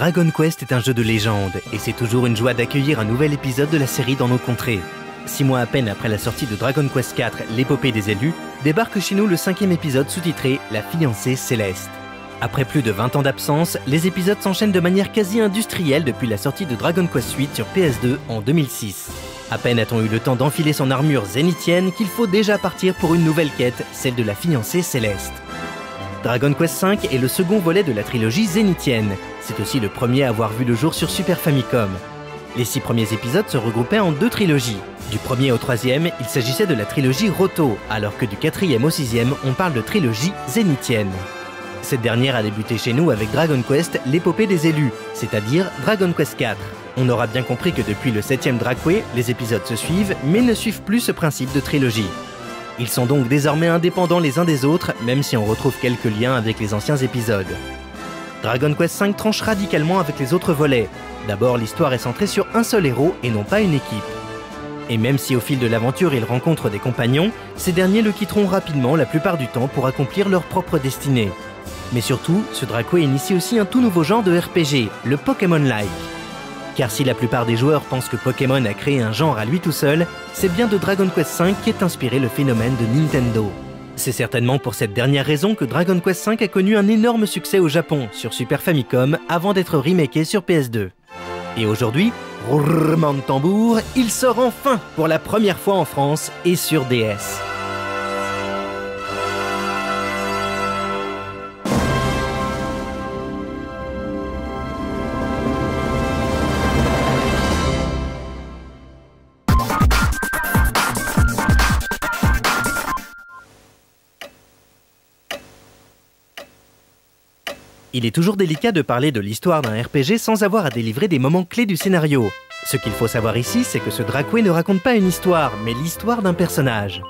Dragon Quest est un jeu de légende, et c'est toujours une joie d'accueillir un nouvel épisode de la série dans nos contrées. 6 mois à peine après la sortie de Dragon Quest IV, l'épopée des élus, débarque chez nous le 5e épisode sous-titré « La fiancée céleste ». Après plus de 20 ans d'absence, les épisodes s'enchaînent de manière quasi industrielle depuis la sortie de Dragon Quest VIII sur PS2 en 2006. À peine a-t-on eu le temps d'enfiler son armure zénithienne qu'il faut déjà partir pour une nouvelle quête, celle de la fiancée céleste. Dragon Quest V est le second volet de la trilogie zénithienne. C'est aussi le premier à avoir vu le jour sur Super Famicom. Les 6 premiers épisodes se regroupaient en 2 trilogies. Du premier au 3e, il s'agissait de la trilogie Roto, alors que du 4e au 6e, on parle de trilogie zénithienne. Cette dernière a débuté chez nous avec Dragon Quest, l'épopée des élus, c'est-à-dire Dragon Quest IV. On aura bien compris que depuis le 7e Dragway, les épisodes se suivent, mais ne suivent plus ce principe de trilogie. Ils sont donc désormais indépendants les uns des autres, même si on retrouve quelques liens avec les anciens épisodes. Dragon Quest V tranche radicalement avec les autres volets. D'abord, l'histoire est centrée sur un seul héros et non pas une équipe. Et même si au fil de l'aventure il rencontre des compagnons, ces derniers le quitteront rapidement la plupart du temps pour accomplir leur propre destinée. Mais surtout, ce Dragway initie aussi un tout nouveau genre de RPG, le Pokémon-like. Car si la plupart des joueurs pensent que Pokémon a créé un genre à lui tout seul, c'est bien de Dragon Quest V qu'est inspiré le phénomène de Nintendo. C'est certainement pour cette dernière raison que Dragon Quest V a connu un énorme succès au Japon, sur Super Famicom, avant d'être remaké sur PS2. Et aujourd'hui, roulement de tambour, il sort enfin pour la première fois en France et sur DS. Il est toujours délicat de parler de l'histoire d'un RPG sans avoir à délivrer des moments clés du scénario. Ce qu'il faut savoir ici, c'est que ce Dragway ne raconte pas une histoire, mais l'histoire d'un personnage.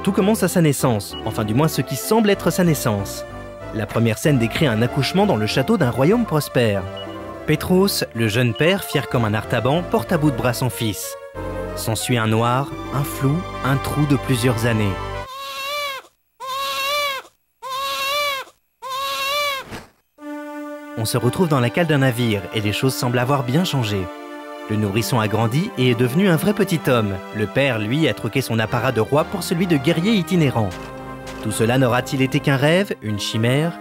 Tout commence à sa naissance, enfin du moins ce qui semble être sa naissance. La première scène décrit un accouchement dans le château d'un royaume prospère. Petros, le jeune père, fier comme un artaban, porte à bout de bras son fils. S'ensuit un noir, un flou, un trou de plusieurs années. On se retrouve dans la cale d'un navire et les choses semblent avoir bien changé. Le nourrisson a grandi et est devenu un vrai petit homme. Le père, lui, a troqué son apparat de roi pour celui de guerrier itinérant. Tout cela n'aura-t-il été qu'un rêve, une chimère?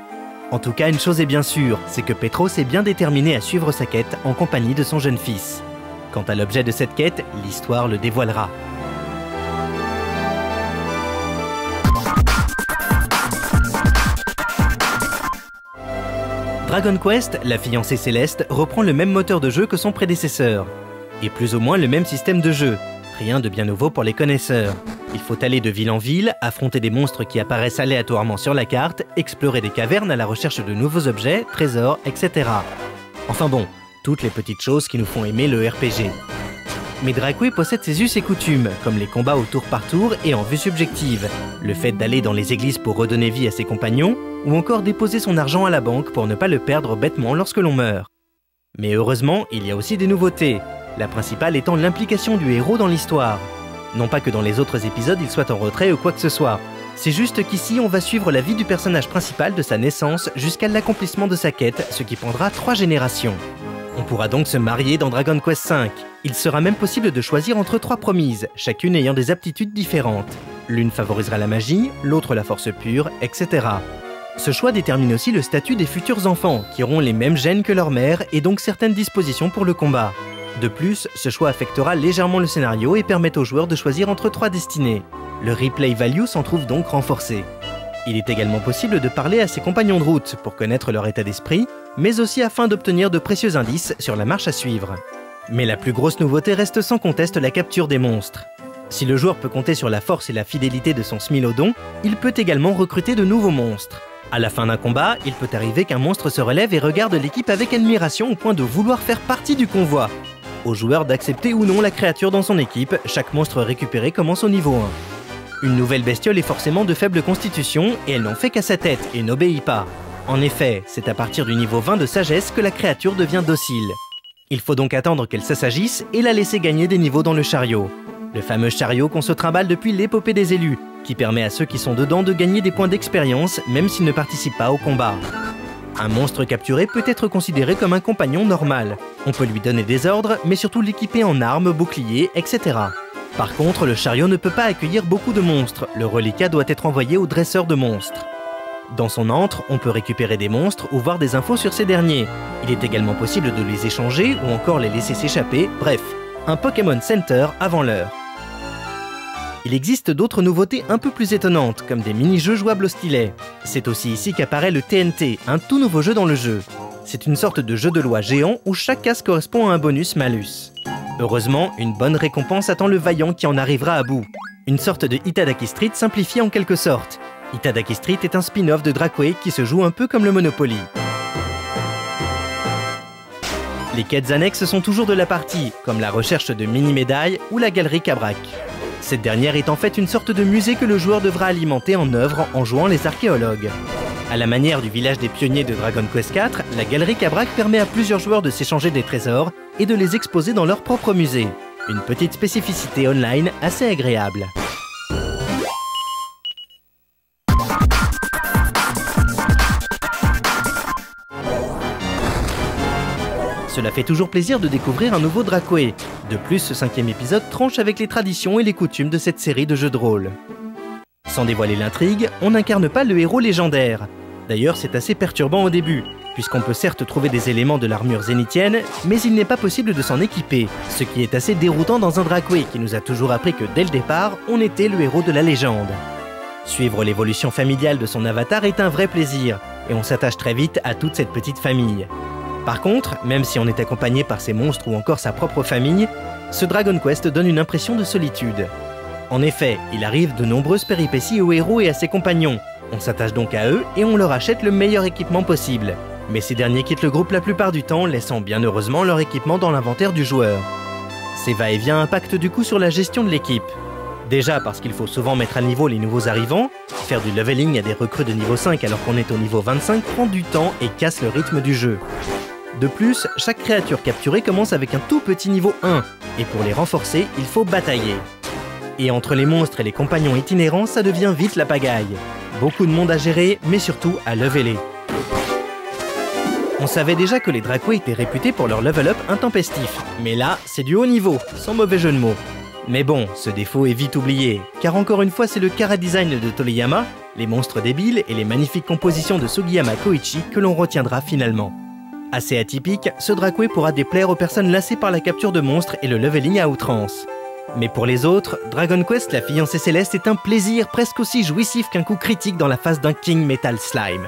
En tout cas, une chose est bien sûre, c'est que Petros est bien déterminé à suivre sa quête en compagnie de son jeune fils. Quant à l'objet de cette quête, l'histoire le dévoilera. Dragon Quest, la fiancée céleste, reprend le même moteur de jeu que son prédécesseur. Et plus ou moins le même système de jeu. Rien de bien nouveau pour les connaisseurs. Il faut aller de ville en ville, affronter des monstres qui apparaissent aléatoirement sur la carte, explorer des cavernes à la recherche de nouveaux objets, trésors, etc. Enfin bon, toutes les petites choses qui nous font aimer le RPG. Mais Dragway possède ses us et coutumes, comme les combats au tour par tour et en vue subjective, le fait d'aller dans les églises pour redonner vie à ses compagnons, ou encore déposer son argent à la banque pour ne pas le perdre bêtement lorsque l'on meurt. Mais heureusement, il y a aussi des nouveautés, la principale étant l'implication du héros dans l'histoire. Non pas que dans les autres épisodes il soit en retrait ou quoi que ce soit, c'est juste qu'ici on va suivre la vie du personnage principal de sa naissance jusqu'à l'accomplissement de sa quête, ce qui prendra 3 générations. On pourra donc se marier dans Dragon Quest V. Il sera même possible de choisir entre 3 promises, chacune ayant des aptitudes différentes. L'une favorisera la magie, l'autre la force pure, etc. Ce choix détermine aussi le statut des futurs enfants, qui auront les mêmes gènes que leur mère et donc certaines dispositions pour le combat. De plus, ce choix affectera légèrement le scénario et permet aux joueurs de choisir entre 3 destinées. Le replay value s'en trouve donc renforcé. Il est également possible de parler à ses compagnons de route pour connaître leur état d'esprit, mais aussi afin d'obtenir de précieux indices sur la marche à suivre. Mais la plus grosse nouveauté reste sans conteste la capture des monstres. Si le joueur peut compter sur la force et la fidélité de son Smilodon, il peut également recruter de nouveaux monstres. À la fin d'un combat, il peut arriver qu'un monstre se relève et regarde l'équipe avec admiration au point de vouloir faire partie du convoi. Au joueur d'accepter ou non la créature dans son équipe, chaque monstre récupéré commence au niveau 1. Une nouvelle bestiole est forcément de faible constitution et elle n'en fait qu'à sa tête et n'obéit pas. En effet, c'est à partir du niveau 20 de sagesse que la créature devient docile. Il faut donc attendre qu'elle s'assagisse et la laisser gagner des niveaux dans le chariot. Le fameux chariot qu'on se trimballe depuis l'épopée des élus, qui permet à ceux qui sont dedans de gagner des points d'expérience même s'ils ne participent pas au combat. Un monstre capturé peut être considéré comme un compagnon normal. On peut lui donner des ordres, mais surtout l'équiper en armes, boucliers, etc. Par contre, le chariot ne peut pas accueillir beaucoup de monstres. Le reliquat doit être envoyé au dresseur de monstres. Dans son antre, on peut récupérer des monstres ou voir des infos sur ces derniers. Il est également possible de les échanger ou encore les laisser s'échapper, bref, un Pokémon Center avant l'heure. Il existe d'autres nouveautés un peu plus étonnantes, comme des mini-jeux jouables au stylet. C'est aussi ici qu'apparaît le TNT, un tout nouveau jeu dans le jeu. C'est une sorte de jeu de loi géant où chaque case correspond à un bonus-malus. Heureusement, une bonne récompense attend le vaillant qui en arrivera à bout. Une sorte de Itadaki Street simplifié en quelque sorte. Itadaki Street est un spin-off de Dragquake qui se joue un peu comme le Monopoly. Les quêtes annexes sont toujours de la partie, comme la recherche de mini-médailles ou la galerie Cabrac. Cette dernière est en fait une sorte de musée que le joueur devra alimenter en œuvre en jouant les archéologues. À la manière du village des pionniers de Dragon Quest IV, la galerie Cabrac permet à plusieurs joueurs de s'échanger des trésors et de les exposer dans leur propre musée. Une petite spécificité online assez agréable. Cela fait toujours plaisir de découvrir un nouveau Dragquake. De plus, ce 5e épisode tranche avec les traditions et les coutumes de cette série de jeux de rôle. Sans dévoiler l'intrigue, on n'incarne pas le héros légendaire. D'ailleurs, c'est assez perturbant au début, puisqu'on peut certes trouver des éléments de l'armure zénithienne, mais il n'est pas possible de s'en équiper, ce qui est assez déroutant dans un Dragquake qui nous a toujours appris que dès le départ, on était le héros de la légende. Suivre l'évolution familiale de son avatar est un vrai plaisir, et on s'attache très vite à toute cette petite famille. Par contre, même si on est accompagné par ses monstres ou encore sa propre famille, ce Dragon Quest donne une impression de solitude. En effet, il arrive de nombreuses péripéties aux héros et à ses compagnons. On s'attache donc à eux et on leur achète le meilleur équipement possible. Mais ces derniers quittent le groupe la plupart du temps, laissant bien heureusement leur équipement dans l'inventaire du joueur. Ces va-et-vient impactent du coup sur la gestion de l'équipe. Déjà parce qu'il faut souvent mettre à niveau les nouveaux arrivants, faire du leveling à des recrues de niveau 5 alors qu'on est au niveau 25 prend du temps et casse le rythme du jeu. De plus, chaque créature capturée commence avec un tout petit niveau 1, et pour les renforcer, il faut batailler. Et entre les monstres et les compagnons itinérants, ça devient vite la pagaille. Beaucoup de monde à gérer, mais surtout à leveler. On savait déjà que les Dragquake étaient réputés pour leur level up intempestif, mais là, c'est du haut niveau, sans mauvais jeu de mots. Mais bon, ce défaut est vite oublié, car encore une fois c'est le chara-design de Toriyama, les monstres débiles et les magnifiques compositions de Sugiyama Koichi que l'on retiendra finalement. Assez atypique, ce Dragquake pourra déplaire aux personnes lassées par la capture de monstres et le leveling à outrance. Mais pour les autres, Dragon Quest la fiancée céleste est un plaisir presque aussi jouissif qu'un coup critique dans la face d'un King Metal Slime.